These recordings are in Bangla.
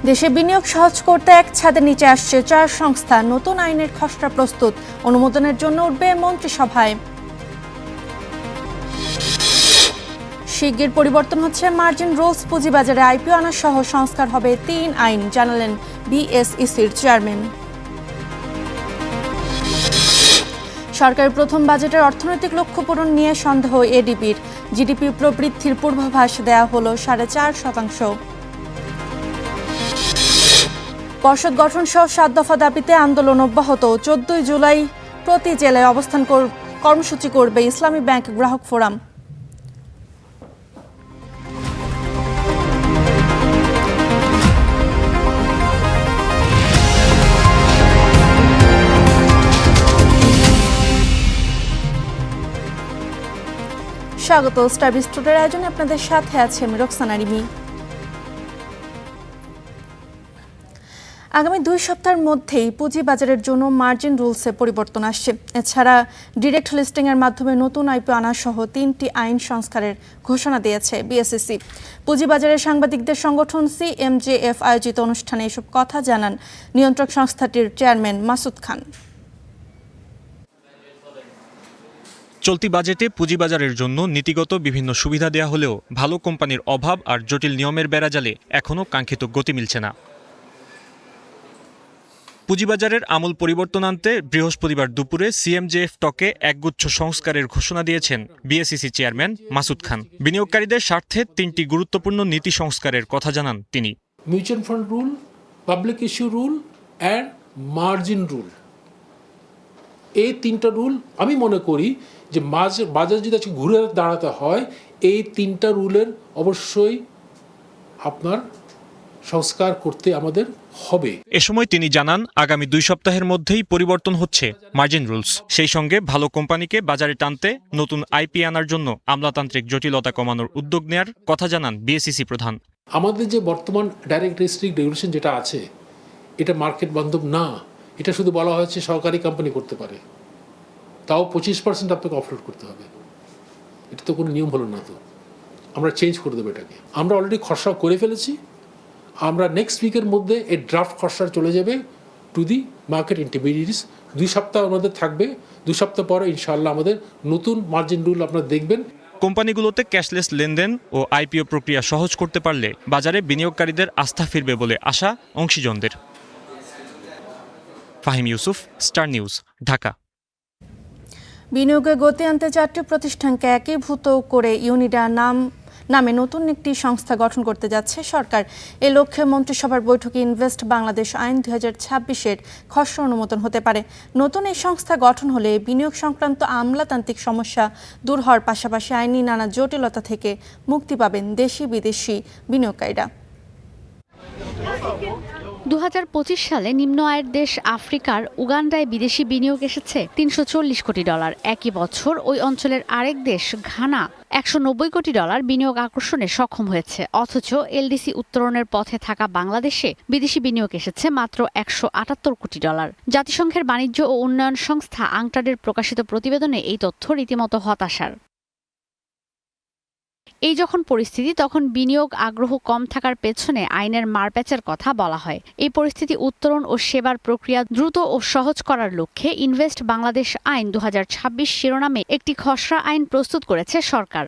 দেশে বিনিয়োগ সহজ করতে এক ছাদের নিচে আসছে 4 সংস্থা। নতুন আইনের খসড়া প্রস্তুত, অনুমোদনের জন্য উঠবে মন্ত্রিসভায়। শিগগির পরিবর্তন হচ্ছে মার্জিন রুলস, পুঁজিবাজারে আইপিও আনা সহ সংস্কার হবে 3 আইন, জানালেন বিএসইসির চেয়ারম্যান। সরকারের প্রথম বাজেটের অর্থনৈতিক লক্ষ্য পূরণ নিয়ে সন্দেহ এডিবির। জিডিপি প্রবৃদ্ধির পূর্বাভাস দেয়া হলো 4.5%। পর্ষদ গঠন সহ 7 দফা দাবিতে আন্দোলন অব্যাহত। 14 জুলাই প্রতি জেলায় অবস্থান কর্মসূচি করবে ইসলামী ব্যাংক গ্রাহক ফোরাম। স্বাগত স্টার বিস্টুডের আয়োজনে, আপনাদের সাথে আছে আমি রোকসানা রিমি। আগামী 2 সপ্তাহের মধ্যেই পুঁজিবাজারের জন্য মার্জিন রুলসে পরিবর্তন আসছে। এছাড়া ডিরেক্ট লিস্টিংয়ের মাধ্যমে নতুন আইপিও আনা সহ 3টি আইন সংস্কারের ঘোষণা দিয়েছে বিএসইসি। পুঁজিবাজারের সাংবাদিকদের সংগঠন সিএমজেএফ আয়োজিত অনুষ্ঠানে এসব কথা জানান নিয়ন্ত্রক সংস্থাটির চেয়ারম্যান মাসুদ খান। চলতি বাজেটে পুঁজিবাজারের জন্য নীতিগত বিভিন্ন সুবিধা দেয়া হলেও ভালো কোম্পানির অভাব আর জটিল নিয়মের বেড়াজালে এখনও কাঙ্ক্ষিত গতি মিলছে না। পুঁজিবাজারের আমূল পরিবর্তন আনতে বৃহস্পতিবার দুপুরে সিএমজেএফ টকে একগুচ্ছ সংস্কারের ঘোষণা দিয়েছেন বিএসইসি চেয়ারম্যান মাসুদ খান। বিনিয়োগকারীদের স্বার্থে 3টি গুরুত্বপূর্ণ নীতি সংস্কারের কথা জানান তিনি। Mutual fund rule, public issue rule and margin rule, এই 3টা রুল আমি মনে করি যে বাজার যদি আজকে ঘুরে দাঁড়াতে হয়, এই 3টা রুলের অবশ্যই আপনার সংস্কার করতে আমাদের হবে। এ সময় তিনি জানান, আগামী 2 সপ্তাহের মধ্যেই পরিবর্তন হচ্ছে মার্জিন রুলস। সেই সঙ্গে ভালো কোম্পানিকে বাজারে টানতে নতুন আইপি আনার জন্য আমলাতান্ত্রিক জটিলতা কমানোর উদ্যোগ নেয়ার কথা জানান বিএসইসি প্রধান। আমাদের যে বর্তমান ডাইরেক্ট রেজিস্ট্রিক রেগুলেশন যেটা আছে, এটা মার্কেট বান্ধব না। এটা শুধু বলা হয়েছে সরকারি কোম্পানি করতে পারে, তাও 25% আপনাকে অফলোড করতে হবে। এটা তো কোনো নিয়ম হলো না। তো আমরা চেঞ্জ করে দেবো এটাকে। আমরা অলরেডি খসড়া করে ফেলেছি। আমরা নেক্সট উইকের মধ্যে এই ড্রাফট খসড়া চলে যাবে টু দি মার্কেট ইন্টারমিডিয়েটস। 2 সপ্তাহ আমাদের থাকবে। 2 সপ্তাহ পরে ইনশাআল্লাহ আমাদের নতুন মার্জিন রুল আপনারা দেখবেন। কোম্পানিগুলোতে ক্যাশলেস লেনদেন ও আইপিও প্রক্রিয়া সহজ করতে পারলে বাজারে বিনিয়োগকারীদের আস্থা ফিরবে বলে আশা অংশীজনদের। Fahim Yusuf, star news, Dhaka. বিনিয়োগে গতি আনতে 4টি প্রতিষ্ঠানকে একীভূত করে ইউনিডা নামে নতুন একটি সংস্থা গঠন করতে যাচ্ছে সরকার। এ লক্ষ্যে মন্ত্রিসভার বৈঠকে ইনভেস্ট বাংলাদেশ আইন 2026-এর খসড়া অনুমোদন হতে পারে। নতুন এই সংস্থা গঠন হলে বিনিয়োগ সংক্রান্ত আমলাতান্ত্রিক সমস্যা দূর হওয়ার পাশাপাশি আইনি নানা জটিলতা থেকে মুক্তি পাবেন দেশি বিদেশি বিনিয়োগকারীরা। 2025 সালে নিম্ন আয়ের দেশ আফ্রিকার উগান্ডায় বিদেশি বিনিয়োগ এসেছে $340 কোটি। একই বছর ওই অঞ্চলের আরেক দেশ ঘানা $190 কোটি বিনিয়োগ আকর্ষণে সক্ষম হয়েছে। অথচ এলডিসি উত্তরণের পথে থাকা বাংলাদেশে বিদেশি বিনিয়োগ এসেছে মাত্র $178 কোটি। জাতিসংঘের বাণিজ্য ও উন্নয়ন সংস্থা আংটাডের প্রকাশিত প্রতিবেদনে এই তথ্য রীতিমতো হতাশার। এই যখন পরিস্থিতি, তখন বিনিয়োগ আগ্রহ কম থাকার পেছনে আইনের মারপ্যাচের কথা বলা হয়। এই পরিস্থিতি উত্তরণ ও সেবার প্রক্রিয়া দ্রুত ও সহজ করার লক্ষ্যে ইনভেস্ট বাংলাদেশ আইন 2026 শিরোনামে একটি খসড়া আইন প্রস্তুত করেছে সরকার।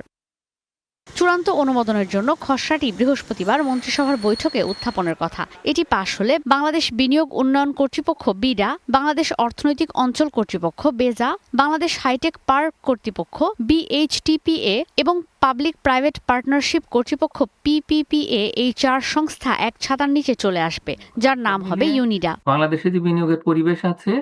চূড়ান্ত অনুমোদনের জন্য খসড়াটি বৃহস্পতিবার মন্ত্রিসভার বৈঠকে উত্থাপনের কথা। এটি পাশ হলে বাংলাদেশ বিনিয়োগ উন্নয়ন কর্তৃপক্ষ বিডা, বাংলাদেশ অর্থনৈতিক অঞ্চল কর্তৃপক্ষ বেজা, বাংলাদেশ হাইটেক পার্ক কর্তৃপক্ষ বিএইচটিপিএ এবং পাবলিক প্রাইভেট পার্টনারশিপ কর্তৃপক্ষ পিপিপিএ, এই 4 সংস্থা এক ছাতার নিচে চলে আসবে, যার নাম হবে ইউনিডা। বাংলাদেশে যে বিনিয়োগের পরিবেশ আছে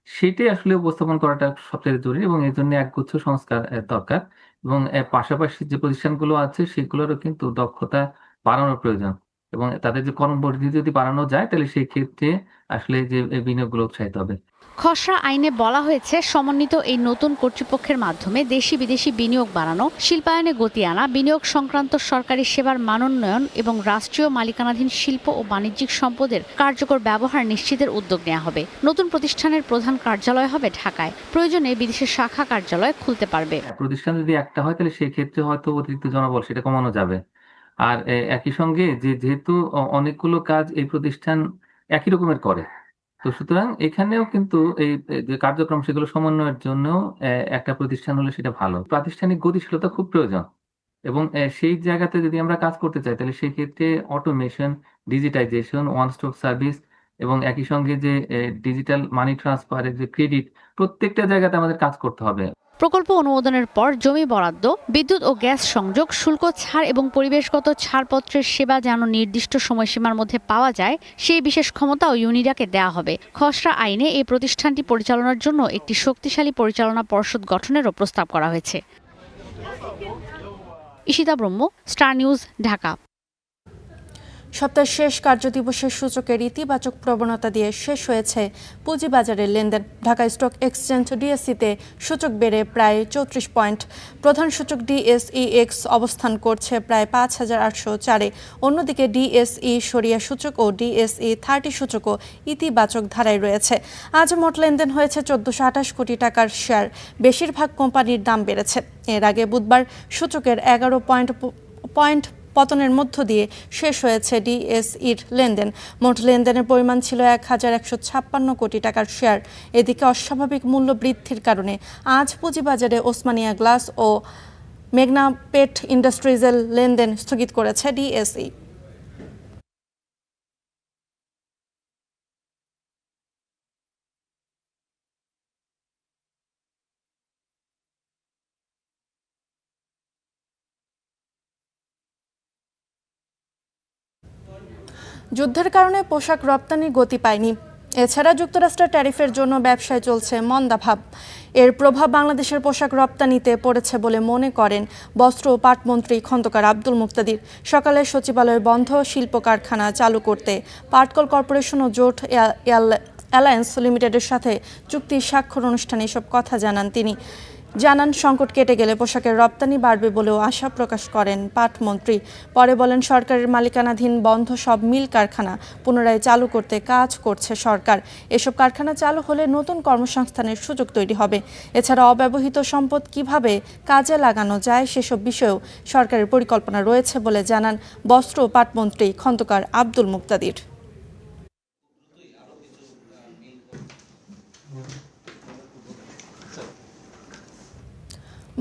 সেটাই আসলে উপস্থাপন করাটা সবচেয়ে জরুরি এবং এর জন্য একগুচ্ছ সংস্কার দরকার। এবং এর পাশাপাশি যে প্রতিষ্ঠানগুলো আছে সেগুলোরও কিন্তু দক্ষতা বাড়ানোর প্রয়োজন এবং তাদের যে কর্মপরিধি যদি বাড়ানো যায় তাহলে সেই ক্ষেত্রে আসলে যে বিনিয়োগগুলো উৎসাহিত হবে। খসড়া আইনে বলা হয়েছে, সমন্বিত এই নতুন কর্তৃপক্ষের মাধ্যমে দেশি বিদেশি বিনিয়োগ বাড়ানো, শিল্পায়নে গতি আনা, বিনিয়োগ সংক্রান্ত সরকারি সেবার মানোন্নয়ন এবং রাষ্ট্রীয় মালিকানাধীন শিল্প ও বাণিজ্যিক সম্পদের কার্যকর ব্যবহার নিশ্চিতের উদ্যোগ নেওয়া হবে। নতুন প্রতিষ্ঠানের প্রধান কার্যালয় হবে ঢাকায়, প্রয়োজনে বিদেশের শাখা কার্যালয় খুলতে পারবে। প্রতিষ্ঠান যদি একটা হয় তাহলে সেই ক্ষেত্রে হয়তো অতিরিক্ত জনবল সেটা কমানো যাবে। আর একই সঙ্গে যেহেতু অনেকগুলো কাজ এই প্রতিষ্ঠান একই রকমের করে, তো সুতরাং এখানেও কিন্তু এই যে কার্যক্রম সেগুলো সমন্বয়ের জন্য একটা প্রতিষ্ঠান হলে সেটা ভালো। প্রাতিষ্ঠানিক গতিশীলতা খুব প্রয়োজন এবং সেই জায়গাতে যদি আমরা কাজ করতে চাই তাহলে সেই ক্ষেত্রে automation, digitisation, one stop service এবং একই সঙ্গে যে ডিজিটাল মানি ট্রান্সফারের যে ক্রেডিট, প্রত্যেকটা জায়গাতে আমাদের কাজ করতে হবে। প্রকল্প অনুমোদনের পর জমি বরাদ্দ, বিদ্যুৎ ও গ্যাস সংযোগ, শুল্ক ছাড় এবং পরিবেশগত ছাড়পত্রের সেবা যেন নির্দিষ্ট সময়সীমার মধ্যে পাওয়া যায় সেই বিশেষ ক্ষমতাও ইউনিডাকে দেওয়া হবে। খসড়া আইনে এই প্রতিষ্ঠানটি পরিচালনার জন্য একটি শক্তিশালী পরিচালনা পর্ষদ গঠনেরও প্রস্তাব করা হয়েছে। ঈশিতা ব্রহ্ম, স্টার নিউজ, ঢাকা। সপ্তাহের শেষ কার্যদিবসের সূচকের ইতিবাচক প্রবণতা দিয়ে শেষ হয়েছে পুঁজিবাজারের লেনদেন। ঢাকা স্টক এক্সচেঞ্জ ডিএসইতে সূচক বেড়ে প্রায় 34 পয়েন্ট। প্রধান সূচক ডিএসইএক্স অবস্থান করছে প্রায় 5804-এ। অন্যদিকে ডিএসই সরিয়া সূচক ও ডিএসই 30 সূচকও ইতিবাচক ধারায় রয়েছে। আজ মোট লেনদেন হয়েছে 1428 কোটি টাকার শেয়ার। বেশিরভাগ কোম্পানির দাম বেড়েছে। এর আগে বুধবার সূচকের 11 পয়েন্ট পতনের মধ্য দিয়ে শেষ হয়েছে ডিএসইর লেনদেন। মোট লেনদেনের পরিমাণ ছিল 1156 কোটি টাকার শেয়ার। এদিকে অস্বাভাবিক মূল্য বৃদ্ধির কারণে আজ পুঁজিবাজারে ওসমানিয়া গ্লাস ও মেঘনা পেট ইন্ডাস্ট্রিজের লেনদেন স্থগিত করেছে ডিএসই। যুদ্ধের কারণে পোশাক রপ্তানি গতি পায়নি। এছাড়া যুক্তরাষ্ট্রের ট্যারিফের জন্য ব্যবসায় চলছে মন্দাভাব। এর প্রভাব বাংলাদেশের পোশাক রপ্তানিতে পড়েছে বলে মনে করেন বস্ত্র ও পাটমন্ত্রী খন্দকার আব্দুল মুক্তাদির। সকালে সচিবালয় বন্ধ, শিল্প কারখানা চালু করতে পাটকল কর্পোরেশন ও জোট অ্যালায়েন্স লিমিটেডের সাথে চুক্তি স্বাক্ষর অনুষ্ঠানে এসব কথা জানান তিনি। সংকট কেটে গেলে পোশাকের রপ্তানি বাড়বে বলেও আশা প্রকাশ করেন পাটমন্ত্রী। পরে বলেন, সরকারের মালিকানাধীন বন্ধ সব মিল কারখানা পুনরায় চালু করতে কাজ করছে সরকার। এসব কারখানা চালু হলে নতুন কর্মসংস্থানের সুযোগ তৈরি হবে। এছাড়া অব্যবহৃত সম্পদ কিভাবে কাজে লাগানো যায় সেসব বিষয়েও সরকারের পরিকল্পনা রয়েছে বলে জানান বস্ত্র ও পাটমন্ত্রী খন্দকার আব্দুল মুক্তাদির।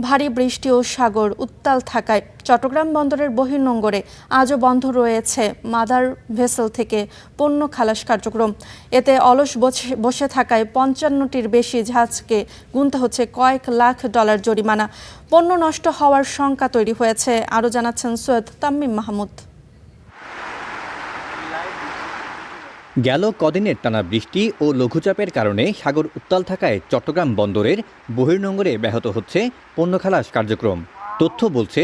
ভারী বৃষ্টি ও সাগর উত্তাল থাকায় চট্টগ্রাম বন্দরের বহির্নোঙরে আজও বন্ধ রয়েছে মাদার ভেসেল থেকে পণ্য খালাস কার্যক্রম। এতে অলস বসে থাকায় 55টির বেশি জাহাজকে গুনতে হচ্ছে কয়েক লাখ ডলার জরিমানা। পণ্য নষ্ট হওয়ার শঙ্কা তৈরি হয়েছে, আরও জানাচ্ছেন সৈয়দ তাম্মিম মাহমুদ। গেল কদিনের টানা বৃষ্টি ও লঘুচাপের কারণে সাগর উত্তাল থাকায় চট্টগ্রাম বন্দরের বহির্নোঙরে ব্যাহত হচ্ছে পণ্য খালাস কার্যক্রম। তথ্য বলছে,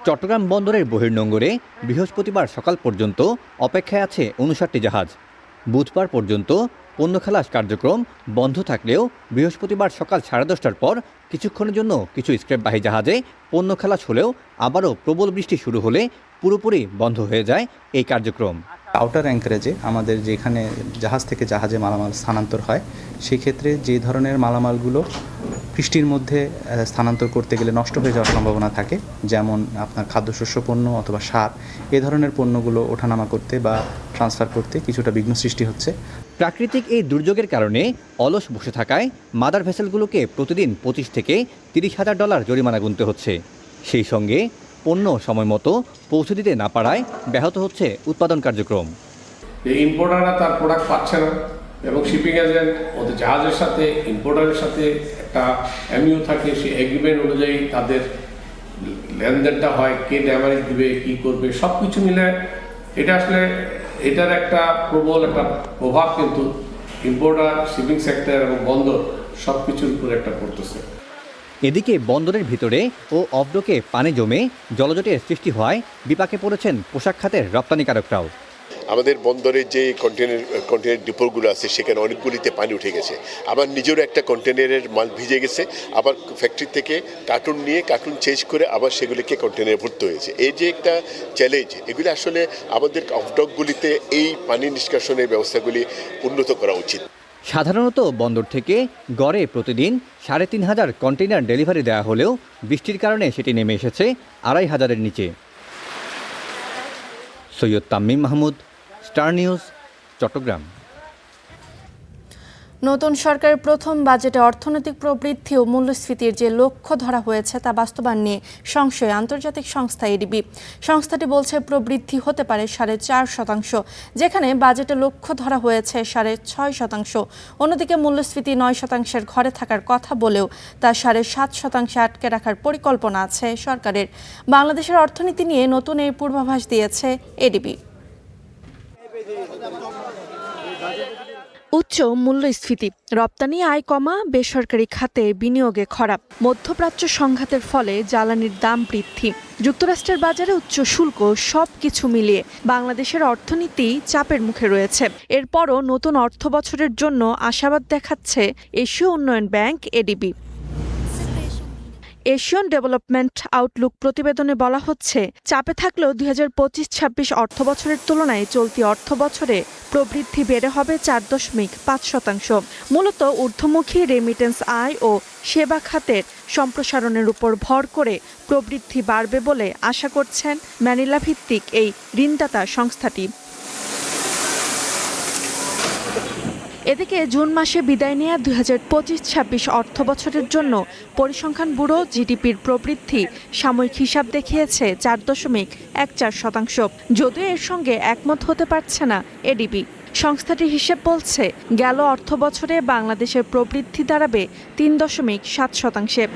চট্টগ্রাম বন্দরের বহির্নোঙরে বৃহস্পতিবার সকাল পর্যন্ত অপেক্ষায় আছে 59টি জাহাজ। বুধবার পর্যন্ত পণ্য খালাস কার্যক্রম বন্ধ থাকলেও বৃহস্পতিবার সকাল 10:30টার পর কিছুক্ষণের জন্য কিছু স্ক্র্যাপবাহী জাহাজে পণ্য খালাস হলেও আবারও প্রবল বৃষ্টি শুরু হলে পুরোপুরি বন্ধ হয়ে যায় এই কার্যক্রম। আউটার অ্যাঙ্কারেজে আমাদের যেখানে জাহাজ থেকে জাহাজে মালামাল স্থানান্তর হয়, সেই ক্ষেত্রে যে ধরনের মালামালগুলো বৃষ্টির মধ্যে স্থানান্তর করতে গেলে নষ্ট হয়ে যাওয়ার সম্ভাবনা থাকে, যেমন আপনার খাদ্যশস্য পণ্য অথবা সার, এ ধরনের পণ্যগুলো ওঠানামা করতে বা ট্রান্সফার করতে কিছুটা বিঘ্ন সৃষ্টি হচ্ছে। প্রাকৃতিক এই দুর্যোগের কারণে অলস বসে থাকায় মাদার ভেসেলগুলোকে প্রতিদিন 25 থেকে 30,000 ডলার জরিমানা গুনতে হচ্ছে। সেই সঙ্গে পণ্য সময় মতো পৌঁছে দিতে না পারায় ব্যাহত হচ্ছে উৎপাদন কার্যক্রম। ইম্পোর্টাররা তার প্রোডাক্ট পাচ্ছে না এবং শিপিং এজেন্ট ওদের জাহাজের সাথে ইম্পোর্টারের সাথে একটা এমইউ থাকে, সেই এগ্রিমেন্ট অনুযায়ী তাদের লেনদেনটা হয়, কে ড্যামেজ দিবে, কী করবে, সব কিছু মিলে এটা আসলে এটার একটা প্রবল একটা প্রভাব কিন্তু ইম্পোর্টার, শিপিং সেক্টর এবং বন্দর সব কিছুর উপর একটা পড়তেছে। এদিকে বন্দরের ভিতরে ও অফডকে পানি জমে জলজটের সৃষ্টি হওয়ায় বিপাকে পড়েছেন পোশাক খাতের রপ্তানিকারকরাও। আমাদের বন্দরের যে কন্টেনার ডিপোগুলো আছে সেখানে অনেকগুলিতে পানি উঠে গেছে। আবার নিজেরও একটা কন্টেনারের মাল ভিজে গেছে, আবার ফ্যাক্টরি থেকে কার্টুন চেঞ্জ করে আবার সেগুলিকে কন্টেনারে ভর্তি হয়েছে। এই যে একটা চ্যালেঞ্জ, এগুলি আসলে আমাদের অফডকগুলিতে এই পানি নিষ্কাশনের ব্যবস্থাগুলি উন্নত করা উচিত। সাধারণত বন্দর থেকে গড়ে প্রতিদিন 3,500 কন্টেইনার ডেলিভারি দেওয়া হলেও বৃষ্টির কারণে সেটি নেমে এসেছে 2,500-এর নিচে। Syed Tamim Mahmud, star news, Chattogram. নতুন সরকারের প্রথম বাজেটে অর্থনৈতিক প্রবৃদ্ধি ও মূল্যস্ফীতির যে লক্ষ্য ধরা হয়েছে তা বাস্তবায়ন নিয়ে সংশয়ে আন্তর্জাতিক সংস্থা এডিবি। সংস্থাটি বলছে প্রবৃদ্ধি হতে পারে 4.5%, যেখানে বাজেটে লক্ষ্য ধরা হয়েছে 6.5%। অন্যদিকে মূল্যস্ফীতি 9% ঘরে থাকার কথা বলেও তা 7.5% আটকে রাখার পরিকল্পনা আছে সরকারের। বাংলাদেশের অর্থনীতি নিয়ে নতুন এই পূর্বাভাস দিয়েছে এডিবি। উচ্চ মূল্যস্ফীতি, রপ্তানি আয় কমা, বেসরকারি খাতে বিনিয়োগে খরা, মধ্যপ্রাচ্য সংঘাতের ফলে জ্বালানির দাম বৃদ্ধি, যুক্তরাষ্ট্রের বাজারে উচ্চ শুল্ক, সবকিছু মিলিয়ে বাংলাদেশের অর্থনীতি চাপের মুখে রয়েছে। এরপরও নতুন অর্থ বছরের জন্য আশাবাদ দেখাচ্ছে এশীয় উন্নয়ন bank ADB. Asian development Outlook প্রতিবেদনে বলা হচ্ছে, চাপে থাকলেও 2025-26 অর্থবছরের তুলনায় চলতি অর্থবছরে প্রবৃদ্ধি বেড়ে হবে 4.5%। মূলত ঊর্ধ্বমুখী রেমিটেন্স আয় ও সেবা খাতের সম্প্রসারণের উপর ভর করে প্রবৃদ্ধি বাড়বে বলে আশা করছেন ম্যানিলা ভিত্তিক এই ঋণদাতা সংস্থাটি। এদিকে জুন মাসে বিদায় নেয়া 2025-26 অর্থবছরের জন্য পরিসংখ্যান ব্যুরো জিডিপির প্রবৃদ্ধি সাময়িক হিসাব দেখিয়েছে 4.14%। যদিও এর সঙ্গে একমত হতে পারছে না এডিবি। সংস্থাটির হিসেব বলছে, গেল অর্থবছরে বাংলাদেশের প্রবৃদ্ধি দাঁড়াবে 3.7%।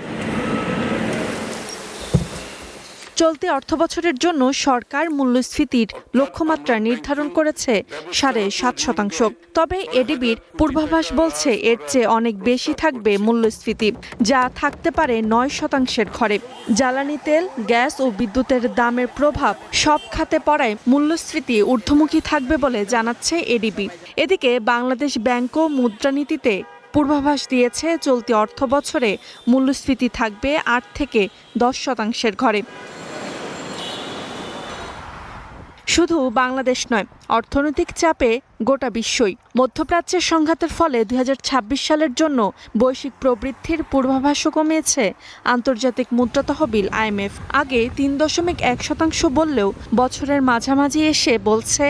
চলতি অর্থবছরের জন্য সরকার মূল্যস্ফীতির লক্ষ্যমাত্রা নির্ধারণ করেছে 7.5%। তবে এডিবির পূর্বাভাস বলছে এর চেয়ে অনেক বেশি থাকবে মূল্যস্ফীতি, যা থাকতে পারে 9%-এর ঘরে। জ্বালানি তেল, গ্যাস ও বিদ্যুতের দামের প্রভাব সব খাতে পড়ায় মূল্যস্ফীতি ঊর্ধ্বমুখী থাকবে বলে জানাচ্ছে এডিবি। এদিকে বাংলাদেশ ব্যাংকও মুদ্রানীতিতে পূর্বাভাস দিয়েছে, চলতি অর্থবছরে মূল্যস্ফীতি থাকবে 8 থেকে 10%-এর ঘরে। শুধু বাংলাদেশ নয়, অর্থনৈতিক চাপে গোটা বিশ্বই। মধ্যপ্রাচ্যের সংঘাতের ফলে 2026 সালের জন্য বৈশ্বিক প্রবৃদ্ধির পূর্বাভাসও কমিয়েছে আন্তর্জাতিক মুদ্রা তহবিল IMF। আগে 3.1% বললেও বছরের মাঝামাঝি এসে বলছে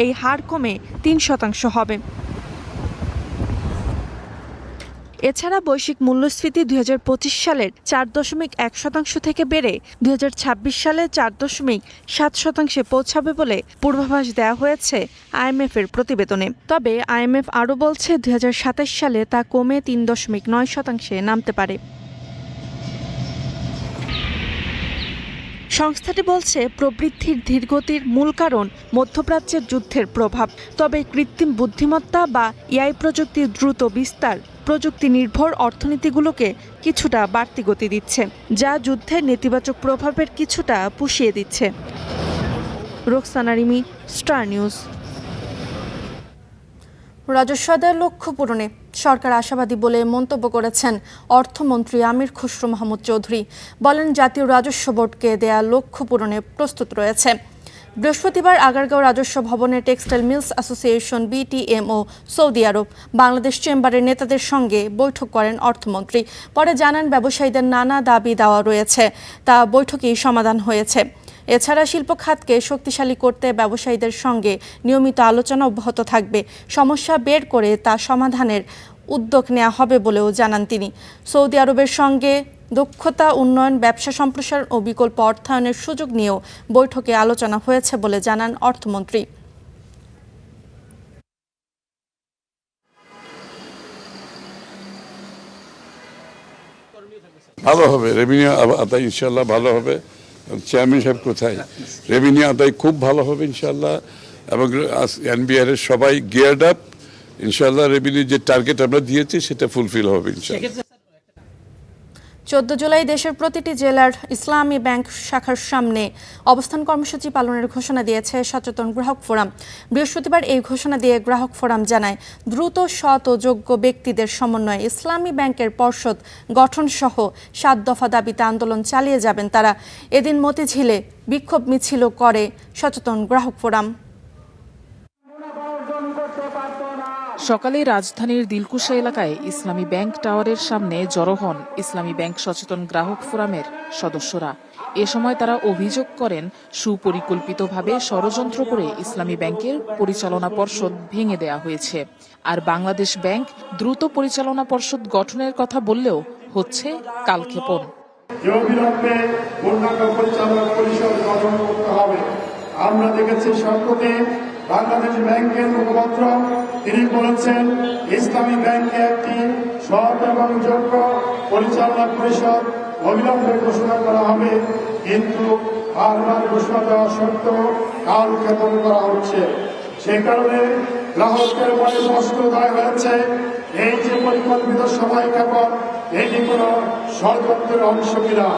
এই হার কমে 3% হবে। এছাড়া বৈশ্বিক মূল্যস্ফীতি 2025 সালের 4.1% থেকে বেড়ে 2026 সালে 4.7% পৌঁছাবে বলে পূর্বাভাস দেওয়া হয়েছে IMF-এর প্রতিবেদনে। তবে IMF আরও বলছে 2027 সালে তা কমে 3.9%-এ নামতে পারে। সংস্থাটি বলছে, প্রবৃদ্ধির ধীরগতির মূল কারণ মধ্যপ্রাচ্যের যুদ্ধের প্রভাব। তবে কৃত্রিম বুদ্ধিমত্তা বা AI প্রযুক্তির দ্রুত বিস্তার প্রযুক্তি নির্ভর অর্থনীতিগুলোকে কিছুটা বাড়তি গতি দিচ্ছে, যা যুদ্ধের নেতিবাচক প্রভাবের কিছুটা পুষিয়ে দিচ্ছে। Roksana Rimi, star news. রাজস্ব আদায়ের লক্ষ্য পূরণে সরকার আশাবাদী বলে মন্তব্য করেছেন অর্থমন্ত্রী আমির খসরু মাহমুদ চৌধুরী। বলেন, জাতীয় রাজস্ব বোর্ডকে দেয়া লক্ষ্য পূরণে প্রস্তুত রয়েছে। বৃহস্পতিবার আগারগাঁও রাজস্ব ভবনে টেক্সটাইল মিলস অ্যাসোসিয়েশন BTM ও সৌদি আরব বাংলাদেশ চেম্বারের নেতাদের সঙ্গে বৈঠক করেন অর্থমন্ত্রী। পরে জানান, ব্যবসায়ীদের নানা দাবি দেওয়া রয়েছে, তা বৈঠকেই সমাধান হয়েছে। এছাড়া শিল্প খাতকে শক্তিশালী করতে ব্যবসায়ীদের সঙ্গে নিয়মিত আলোচনা অব্যাহত থাকবে। সমস্যা বের করে তা সমাধানের উদ্যোগ নেওয়া হবে বলেও জানান তিনি। সৌদি আরবের সঙ্গে দক্ষতা উন্নয়ন, ব্যবসা সম্প্রসারণ ও বিকল্প অর্থায়নের সুযোগ নিয়েও বৈঠকে আলোচনা হয়েছে বলে জানান অর্থমন্ত্রী। ভালো হবে, রেভিনিউ আদায় ইনশাল্লাহ ভালো হবে। চেয়ারম্যান সাহেব কোথায়, রেভিনিউ আদায় খুব ভালো হবে ইনশাল্লাহ। এবং NBR এর সবাই গিয়ার্ড আপ, ইনশাল্লাহ রেভিনিউ যে টার্গেট আমরা দিয়েছি সেটা ফুলফিল হবে ইনশাল্লাহ। 14 জুলাই দেশের প্রতিটি জেলার ইসলামী ব্যাংক শাখার সামনে অবস্থান কর্মসূচি পালনের ঘোষণা দিয়েছে সচেতন গ্রাহক ফোরাম। বৃহস্পতিবার এই ঘোষণা দিয়ে গ্রাহক ফোরাম জানায়, দ্রুত, সৎ ও যোগ্য ব্যক্তিদের সমন্বয়ে ইসলামী ব্যাংকের পর্ষদ গঠনসহ 7 দফা দাবিতে আন্দোলন চালিয়ে যাবেন তারা। এদিন মতিঝিলে বিক্ষোভ মিছিলও করে সচেতন গ্রাহক ফোরাম। সকালে রাজধানীর দিলকুশা এলাকায় ইসলামী ব্যাংক টাওয়ারের সামনে জড়ো হন ইসলামী ব্যাংক সচেতন গ্রাহক ফোরামের সদস্যরা। এ সময় তারা অভিযোগ করেন, সুপরিকল্পিতভাবে ষড়যন্ত্র করে ইসলামী ব্যাংকের পরিচালনা পর্ষদ ভেঙে দেয়া হয়েছে। আর বাংলাদেশ ব্যাংক দ্রুত পরিচালনা পর্ষদ গঠনের কথা বললেও হচ্ছে কালক্ষেপণ। অবিলম্বে পূর্ণাঙ্গ পরিচালনা পরিষদ গঠন করতে হবে। আমরা দেখেছি সম্প্রতি বাংলাদেশ ব্যাংকের মুখপাত্র তিনি বলেছেন ইসলামী ব্যাংকে একটি সৎ এবং যোগ্য পরিচালনা পরিষদ অবিলম্বে ঘোষণা করা হবে, কিন্তু বারবার ঘোষণা দেওয়া সত্ত্বেও কালক্ষেপণ করা হচ্ছে। সে কারণে গ্রাহকের মনে প্রশ্ন উদয় হয়েছে, এই যে পরিকল্পিত সময়ক্ষেপণ এটি কোনো ষড়যন্ত্রের অংশ কিনা।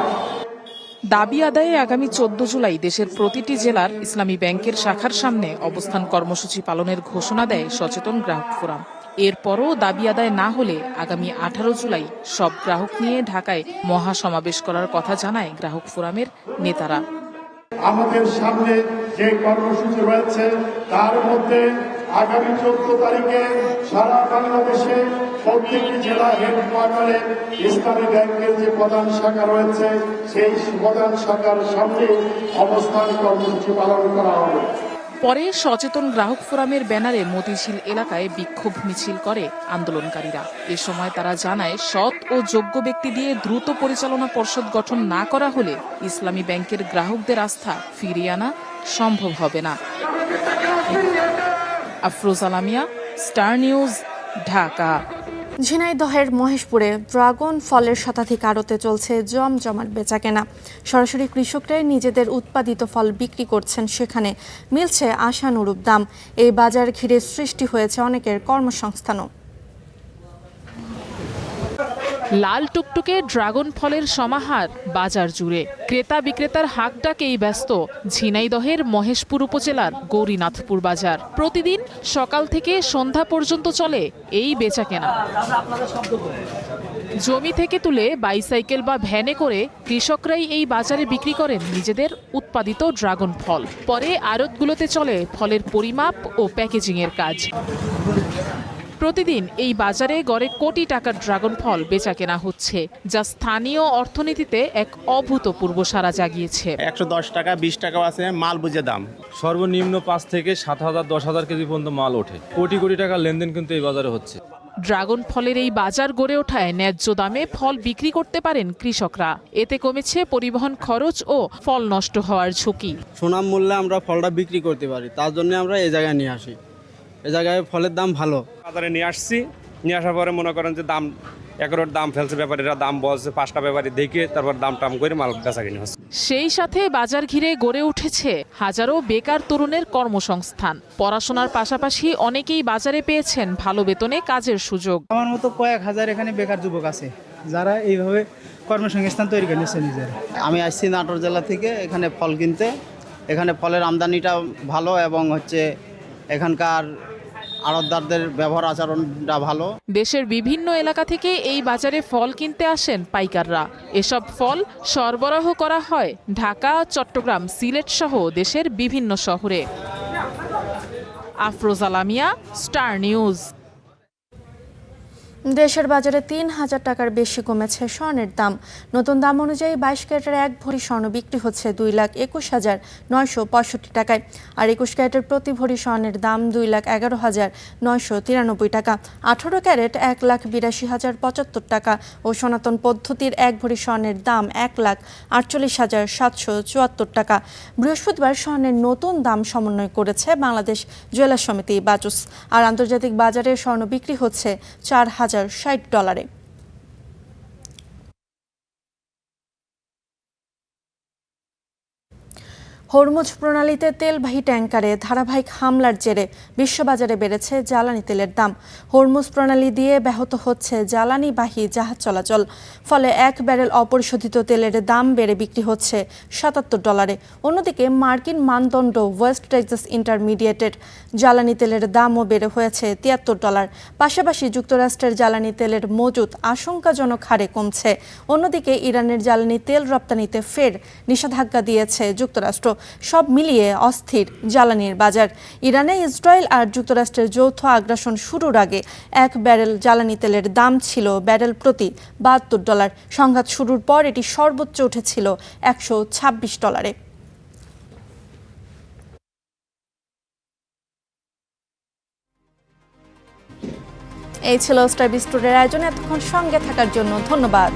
দাবি আদায়ে আগামী 14 জুলাই দেশের প্রতিটি জেলার ইসলামী ব্যাংকের শাখার সামনে অবস্থান কর্মসূচি পালনের ঘোষণা দেয় সচেতন গ্রাহক ফোরাম। এরপরও দাবি আদায় না হলে আগামী 18 জুলাই সব গ্রাহক নিয়ে ঢাকায় মহাসমাবেশ করার কথা জানায় গ্রাহক ফোরামের নেতারা। আমাদের সামনে যে কর্মসূচি রয়েছে তার মধ্যে আগামী 14 তারিখে সারা বাংলাদেশে প্রত্যেকটি জেলা হেডকোয়ার্টারে ইসলামী ব্যাংকের যে প্রধান শাখা রয়েছে সেই প্রধান শাখার সামনে অবস্থান কর্মসূচি পালন করা হবে। পরে সচেতন গ্রাহক ফোরামের ব্যানারে মতিঝিল এলাকায় বিক্ষোভ মিছিল করে আন্দোলনকারীরা। এ সময় তারা জানায়, সৎ ও যোগ্য ব্যক্তি দিয়ে দ্রুত পরিচালনা পর্ষদ গঠন না করা হলে ইসলামী ব্যাংকের গ্রাহকদের আস্থা ফিরিয়ে আনা সম্ভব হবে না। Afroz Alamiya, star news, Dhaka. ঝিনাইদহের মহেশপুরে ড্রাগন ফলের শতাধিক আড়তে চলছে জমজমাট বেচাকেনা। সরাসরি কৃষকরাই নিজেদের উৎপাদিত ফল বিক্রি করছেন, সেখানে মিলছে আশানুরূপ দাম। এই বাজার ঘিরে সৃষ্টি হয়েছে অনেকের কর্মসংস্থানও। লাল টুকটুকে ড্রাগন ফলের সমাহার বাজার জুড়ে। ক্রেতা বিক্রেতার হাক ডাকেই ব্যস্ত ঝিনাইদহের মহেশপুর উপজেলার গৌরীনাথপুর বাজার। প্রতিদিন সকাল থেকে সন্ধ্যা পর্যন্ত চলে এই বেচাকেনা। জমি থেকে তুলে বাইসাইকেল বা ভ্যানে করে কৃষকরাই এই বাজারে বিক্রি করেন নিজেদের উৎপাদিত ড্রাগন ফল। পরে আড়তগুলোতে চলে ফলের পরিমাপ ও প্যাকেজিংয়ের কাজ। প্রতিদিন এই বাজারে গড়ে কোটি টাকার ড্রাগন ফল বেচাকেনা হচ্ছে, যা স্থানীয় অর্থনীতিতে এক অভূতপূর্ব সাড়া জাগিয়েছে। 110 টাকা 20 টাকাও আছে, মাল বুঝে দাম। সর্বনিম্ন 5 থেকে 7,000 10,000 কেজি পর্যন্ত মাল ওঠে। কোটি কোটি টাকার লেনদেন কিন্তু এই বাজারে হচ্ছে। ড্রাগন ফলের এই বাজার গড়ে ওঠায় ন্যায্য দামে ফল বিক্রি করতে পারেন কৃষকরা। এতে কমেছে পরিবহন খরচ ও ফল নষ্ট হওয়ার ঝুঁকি। সুনাম মূল্যে আমরা ফলটা বিক্রি করতে পারি, তার জন্য আমরা এই জায়গায় নিয়ে আসি। এই জায়গায় ফলের দাম ভালো। বাজারে নিয়ে আসছি, নিয়ে আসার পরে মনে করেন যে দাম একরের দাম ফেলছে, ব্যাপারীরা দাম বলছে, 5টা ব্যাপারী দেখে তারপর দাম টাম করে মাল বেচা কিনে হচ্ছে। সেই সাথে বাজার ঘিরে গড়ে উঠেছে হাজারো বেকার তরুণের কর্মসংস্থান। পড়াশোনার পাশাপাশি অনেকেই বাজারে পেয়েছেন ভালো বেতনে কাজের সুযোগ। আমার মতো কয়েক হাজার এখানে বেকার যুবক আছে যারা এইভাবে কর্মসংস্থান তৈরি করে নিচ্ছে নিজের। আমি আসছি নাটোর জেলা থেকে এখানে ফল কিনতে। এখানে ফলের আমদানিটা ভালো এবং এখানকার আড়তদারদের ব্যবহার আচরণটা ভালো। দেশের বিভিন্ন এলাকা থেকে এই বাজারে ফল কিনতে আসেন পাইকাররা। এসব ফল সরবরাহ করা হয় ঢাকা, চট্টগ্রাম, সিলেট সহ দেশের বিভিন্ন শহরে। Afroz Alamiya, star news. দেশের বাজারে 3,000 টাকার বেশি কমেছে স্বর্ণের দাম। নতুন দাম অনুযায়ী 22 ক্যারেটের 1 ভরি স্বর্ণ বিক্রি হচ্ছে 2,21,965 টাকায়, আর 21 ক্যারেটের প্রতি ভরি স্বর্ণের দাম 2,11,993 টাকা। 18 ক্যারেট 1,82,075 টাকা ও সনাতন পদ্ধতির 1 ভরি স্বর্ণের দাম 1,48,774 টাকা। বৃহস্পতিবার স্বর্ণের নতুন দাম সমন্বয় করেছে বাংলাদেশ জুয়েলার্স সমিতি বাজুস, আর আন্তর্জাতিক বাজারে স্বর্ণ বিক্রি হচ্ছে $4,060। হরমুজ প্রণালীতে তেলবাহী ট্যাংকারে ধারাবাহিক হামলার জেরে বিশ্ববাজারে বেড়েছে জ্বালানি তেলের দাম। হরমুজ প্রণালী দিয়ে ব্যাহত হচ্ছে জ্বালানিবাহী জাহাজ চলাচল, ফলে 1 ব্যারেল অপরিশোধিত তেলের দাম বেড়ে বিক্রি হচ্ছে $77। অন্যদিকে মার্কিন মানদণ্ড ওয়েস্ট টেক্সাস ইন্টারমিডিয়েটের জ্বালানি তেলের দামও বেড়ে হয়েছে $73। পাশাপাশি যুক্তরাষ্ট্রের জ্বালানি তেলের মজুত আশঙ্কাজনক হারে কমছে। অন্যদিকে ইরানের জ্বালানি তেল রপ্তানিতে ফের নিষেধাজ্ঞা দিয়েছে যুক্তরাষ্ট্র। সব মিলিয়ে অস্থির জ্বালানির বাজার। ইরানে ইসরায়েল আর যুক্তরাষ্ট্রের যৌথ আগ্রাসন শুরুর আগে এক ব্যারেল জ্বালানি তেলের দাম ছিল ব্যারেল প্রতি $72। সংঘাত শুরুর পর এটি সর্বোচ্চ উঠেছিল $126। এই ছিল স্টার বিস্টুডের আয়োজন। এতক্ষণ সঙ্গে থাকার জন্য ধন্যবাদ।